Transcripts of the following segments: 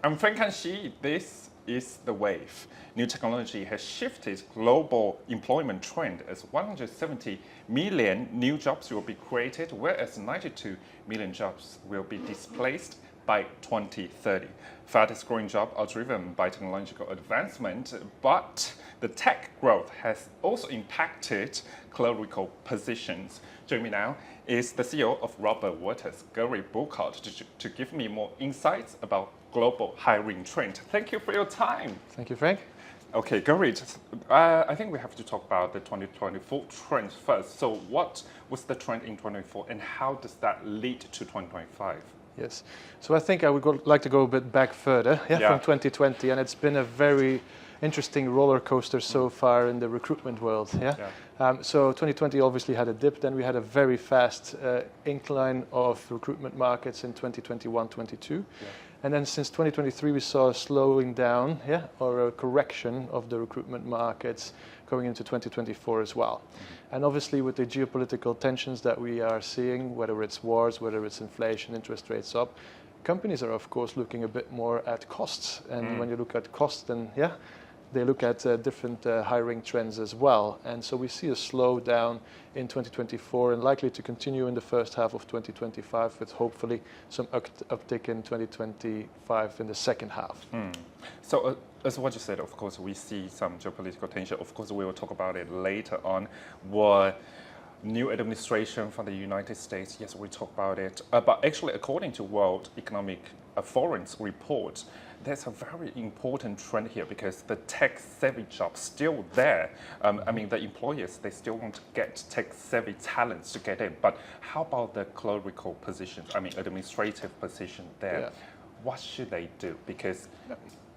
I'm Frank and Xi. This is the wave. New technology has shifted global employment trend as 170 million new jobs will be created, whereas 92 million jobs will be displaced by 2030. Fastest growing jobs are driven by technological advancement, but the tech growth has also impacted clerical positions. Joining me now is the CEO of Robert Walters, Gerrit Bouckaert, to give me more insights about global hiring trend. Thank you for your time. Thank you, Frank. Okay, Gerrit, I think we have to talk about the 2024 trends first. So what was the trend in 2024 and how does that lead to 2025? Yes, so I think I would like to go a bit back further from 2020, and it's been a very interesting roller coaster so far in the recruitment world. So 2020 obviously had a dip, then we had a very fast incline of recruitment markets in 2021, 22. And then since 2023, we saw a slowing down, or a correction of the recruitment markets going into 2024 as well. And obviously with the geopolitical tensions that we are seeing, whether it's wars, whether it's inflation, interest rates up, companies are of course looking a bit more at costs. And when you look at costs, then they look at different hiring trends as well. And so we see a slowdown in 2024 and likely to continue in the first half of 2025 with hopefully some uptick in 2025 in the second half. So as what you said, of course, we see some geopolitical tension. Of course, we will talk about it later on. What new administration from the United States, yes, we talk about it. But actually, according to World Economic Forum's report, there's a very important trend here because the tech-savvy jobs still there. I mean, the employers, they still want to get tech-savvy talents to get in. But how about the clerical positions? I mean, administrative position there. What should they do? Because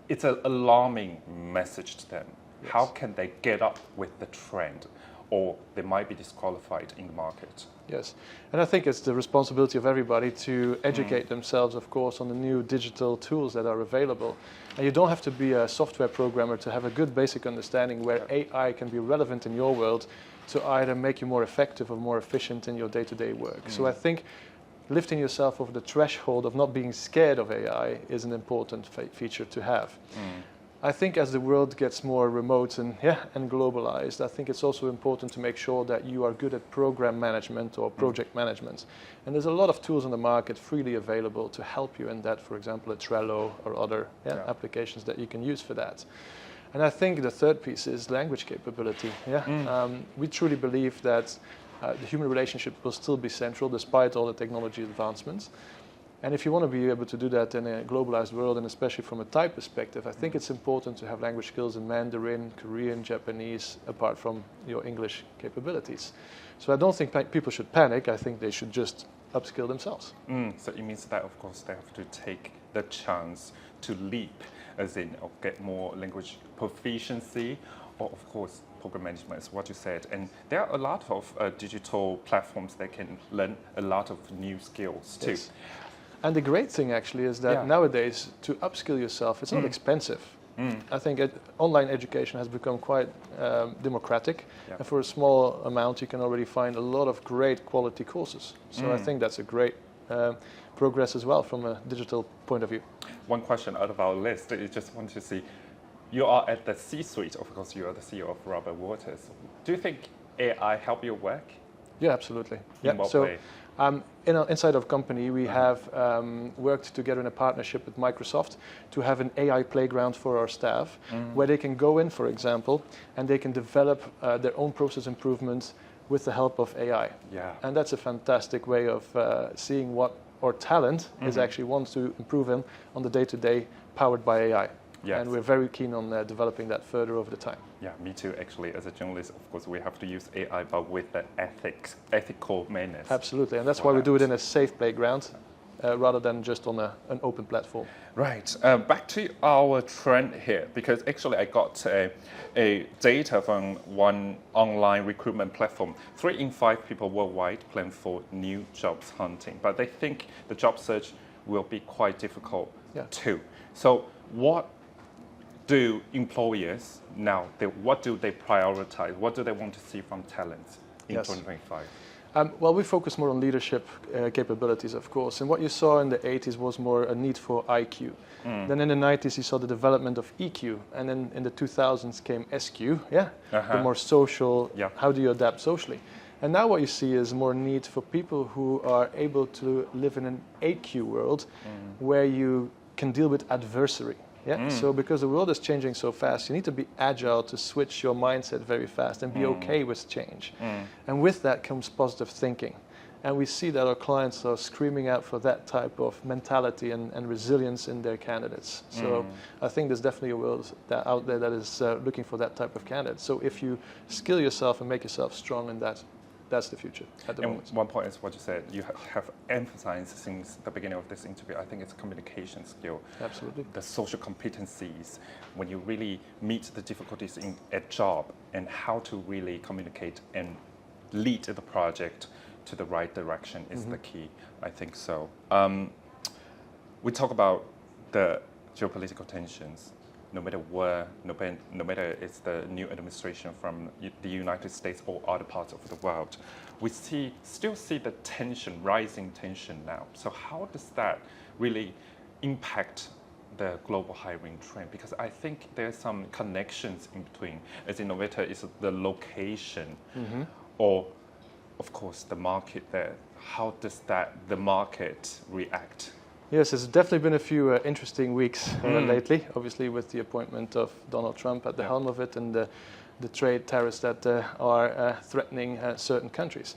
it's an alarming message to them. How can they get up with the trend? Or they might be disqualified in the market. Yes, and I think it's the responsibility of everybody to educate themselves, of course, on the new digital tools that are available. And you don't have to be a software programmer to have a good basic understanding where AI can be relevant in your world to either make you more effective or more efficient in your day-to-day work. So I think lifting yourself over the threshold of not being scared of AI is an important feature to have. I think as the world gets more remote and globalized, I think it's also important to make sure that you are good at program management or project management. And there's a lot of tools on the market freely available to help you in that, for example, a Trello or other applications that you can use for that. And I think the third piece is language capability. We truly believe that the human relationship will still be central despite all the technology advancements. And if you want to be able to do that in a globalized world, and especially from a Thai perspective, I think it's important to have language skills in Mandarin, Korean, Japanese, apart from your English capabilities. So I don't think people should panic. I think they should just upskill themselves. So it means that, of course, they have to take the chance to leap, as in get more language proficiency, or of course, program management is what you said. And there are a lot of digital platforms that can learn a lot of new skills too. Yes. And the great thing actually is that nowadays to upskill yourself, it's not expensive. I think online education has become quite democratic. And for a small amount, you can already find a lot of great quality courses. So I think that's a great progress as well from a digital point of view. One question out of our list, I just want to see, you are at the C-suite, of course, you are the CEO of Robert Walters. Do you think AI help your work? Yeah, absolutely. In what way? Inside of company, we have worked together in a partnership with Microsoft to have an AI playground for our staff, where they can go in, for example, and they can develop their own process improvements with the help of AI. And that's a fantastic way of seeing what our talent is actually wants to improve on the day-to-day powered by AI. And we're very keen on developing that further over the time. Yeah, me too, actually. As a journalist, of course, we have to use AI, but with the ethical manners. Absolutely, and that's why we do it in a safe playground rather than just on an open platform. Right, back to our trend here, because actually I got a data from one online recruitment platform. 3 in 5 people worldwide plan for new jobs hunting, but they think the job search will be quite difficult too. So what do employers now, what do they prioritize? What do they want to see from talents in 2025? Well, we focus more on leadership capabilities, of course. And what you saw in the 80s was more a need for IQ. Then in the 90s, you saw the development of EQ. And then in the 2000s came SQ, the more social, how do you adapt socially? And now what you see is more need for people who are able to live in an AQ world where you can deal with adversary. So because the world is changing so fast, you need to be agile to switch your mindset very fast and be okay with change. And with that comes positive thinking. And we see that our clients are screaming out for that type of mentality and resilience in their candidates. So I think there's definitely a world out there that is looking for that type of candidate. So if you skill yourself and make yourself strong in that, that's the future at the moment. One point is what you said. You have emphasized since the beginning of this interview. I think it's communication skill. Absolutely. The social competencies when you really meet the difficulties in a job and how to really communicate and lead the project to the right direction is the key. I think so. We talk about the geopolitical tensions. No matter where, no matter it's the new administration from the United States or other parts of the world, we still see the tension, rising tension now. So how does that really impact the global hiring trend? Because I think there's some connections in between. As innovator is the location, or of course the market there. How does the market react? Yes, there's definitely been a few interesting weeks lately, obviously with the appointment of Donald Trump at the helm of it and the trade tariffs that are threatening certain countries.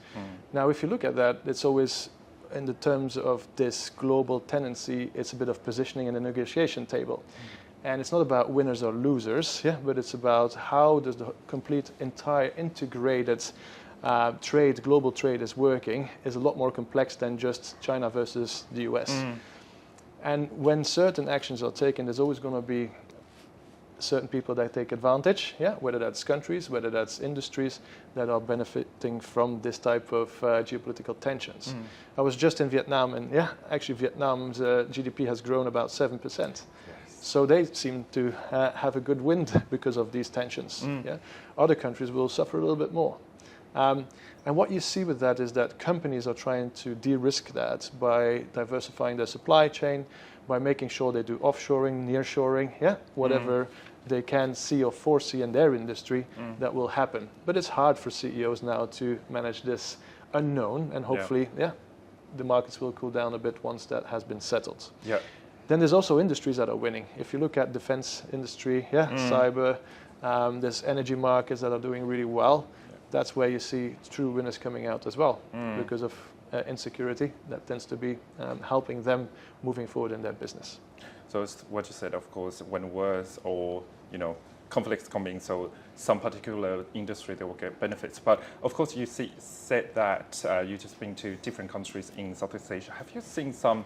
Now, if you look at that, it's always in the terms of this global tendency, it's a bit of positioning in the negotiation table. And it's not about winners or losers, but it's about how does the complete, entire integrated trade, global trade is working, is a lot more complex than just China versus the US. And when certain actions are taken, there's always going to be certain people that take advantage, whether that's countries, whether that's industries that are benefiting from this type of geopolitical tensions. I was just in Vietnam, and actually Vietnam's GDP has grown about 7%. So they seem to have a good wind because of these tensions. Other countries will suffer a little bit more. And what you see with that is that companies are trying to de-risk that by diversifying their supply chain, by making sure they do offshoring, nearshoring, whatever they can see or foresee in their industry that will happen. But it's hard for CEOs now to manage this unknown, and hopefully, the markets will cool down a bit once that has been settled. Then there's also industries that are winning. If you look at defense industry, cyber, there's energy markets that are doing really well. That's where you see true winners coming out as well because of insecurity. That tends to be helping them moving forward in their business. So it's what you said, of course, when wars or conflicts come in, so some particular industry they will get benefits. But of course, you said that you just been to different countries in Southeast Asia. Have you seen some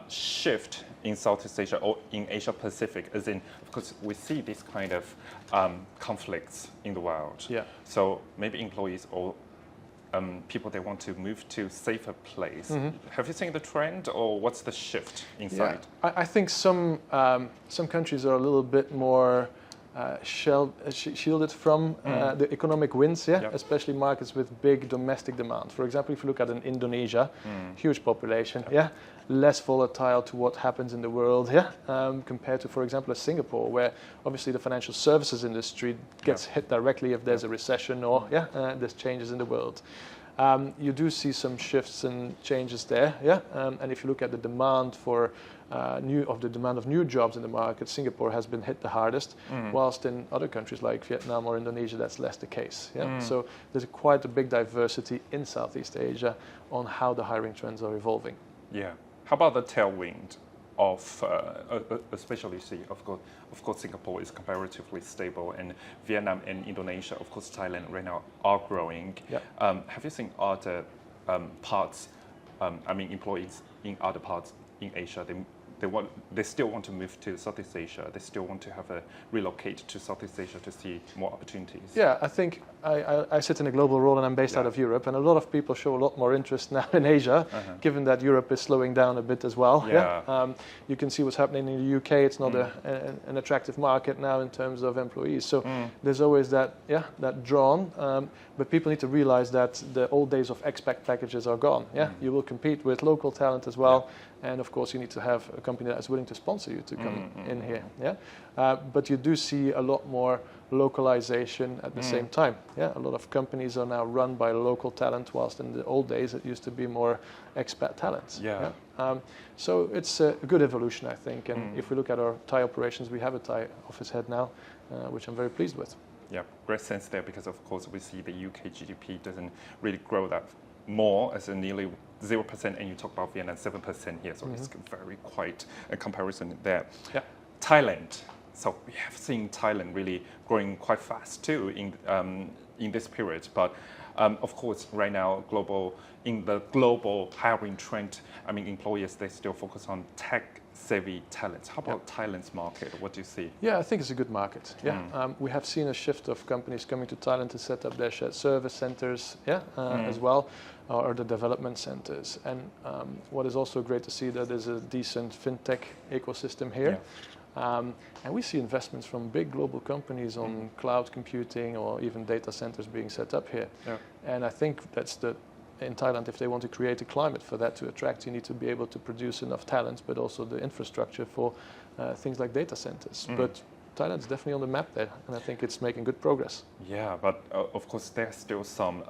shift in Southeast Asia or in Asia Pacific? As in, because we see this kind of conflicts in the world. So maybe employees or people they want to move to safer place. Have you seen the trend, or what's the shift inside? I think some countries are a little bit more shielded from the economic winds, especially markets with big domestic demand. For example, if you look at an Indonesia, huge population, less volatile to what happens in the world, compared to, for example, a Singapore, where obviously the financial services industry gets hit directly if there's a recession or there's changes in the world. You do see some shifts and changes there, and if you look at the demand for demand of new jobs in the market, Singapore has been hit the hardest, whilst in other countries like Vietnam or Indonesia, that's less the case. So there's quite a big diversity in Southeast Asia on how the hiring trends are evolving. How about the tailwind of, especially of course, Singapore is comparatively stable, and Vietnam and Indonesia, of course, Thailand right now are growing. Have you seen other parts? Employees in other parts in Asia, they still want to move to Southeast Asia. They still want to have a relocate to Southeast Asia to see more opportunities. Yeah, I think I sit in a global role and I'm based out of Europe, and a lot of people show a lot more interest now in Asia, given that Europe is slowing down a bit as well. You can see what's happening in the UK. It's not an attractive market now in terms of employees. So there's always that drawn. But people need to realize that the old days of expat packages are gone. You will compete with local talent as well. And of course, you need to have a company that is willing to sponsor you to come in here. But you do see a lot more localization at the same time. A lot of companies are now run by local talent, whilst in the old days it used to be more expat talent. So it's a good evolution, I think. And if we look at our Thai operations, we have a Thai office head now, which I'm very pleased with. Yeah, great sense there, because of course we see the UK GDP doesn't really grow that more, as in nearly 0%, and you talk about Vietnam 7% here, so it's very quite a comparison there. Thailand. So we have seen Thailand really growing quite fast too in this period, but of course right now in the global hiring trend, I mean employers, they still focus on tech-savvy talents. How about Thailand's market? What do you see? Yeah, I think it's a good market. We have seen a shift of companies coming to Thailand to set up their shared service centers as well, or the development centers. And what is also great to see that there's a decent fintech ecosystem here. And we see investments from big global companies on cloud computing or even data centers being set up here. And I think that's in Thailand, if they want to create a climate for that to attract, you need to be able to produce enough talent, but also the infrastructure for things like data centers. But Thailand is definitely on the map there, and I think it's making good progress. Yeah, but of course there's still some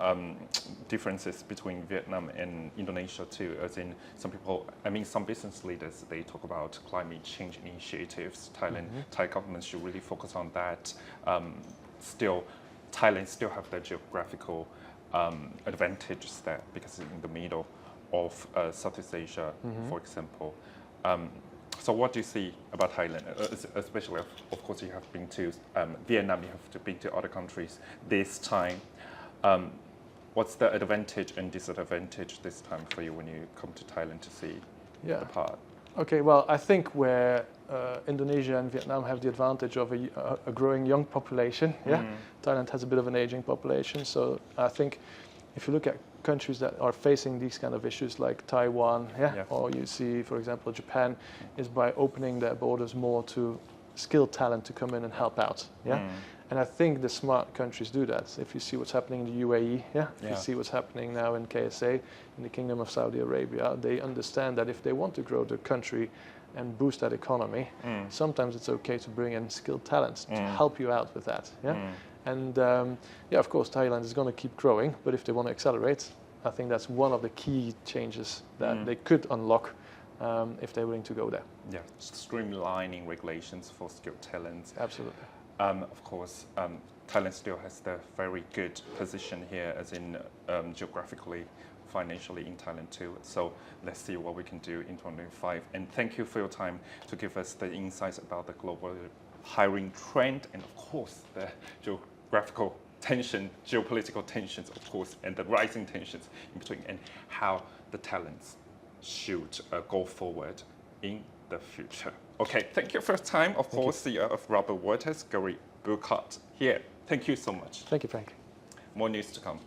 differences between Vietnam and Indonesia too, as in some business leaders, they talk about climate change initiatives. Thai government should really focus on that. Thailand still have the geographical advantages there, because it's in the middle of Southeast Asia, for example. So what do you see about Thailand, especially, of course, you have been to Vietnam, you have been to other countries this time. What's the advantage and disadvantage this time for you when you come to Thailand to see the part? Okay, well, I think where Indonesia and Vietnam have the advantage of a growing young population, Thailand has a bit of an aging population. So I think if you look at countries that are facing these kind of issues like Taiwan, or you see, for example, Japan, is by opening their borders more to skilled talent to come in and help out. And I think the smart countries do that. If you see what's happening in the UAE, if you see what's happening now in KSA, in the Kingdom of Saudi Arabia, they understand that if they want to grow the country and boost that economy, sometimes it's okay to bring in skilled talents to help you out with that. And of course, Thailand is going to keep growing, but if they want to accelerate, I think that's one of the key changes that they could unlock if they're willing to go there. Yeah, streamlining regulations for skilled talents. Absolutely. Of course, Thailand still has the very good position here, as in geographically, financially in Thailand too. So let's see what we can do in 2025. And thank you for your time to give us the insights about the global hiring trend, and of course the geographical tension, geopolitical tensions, of course, and the rising tensions in between, and how the talents should go forward in the future. Okay, thank you for your time. Of course, CEO of Recruitment Waters, Gerrit Bouckaert here. Thank you so much. Thank you, Frank. More news to come.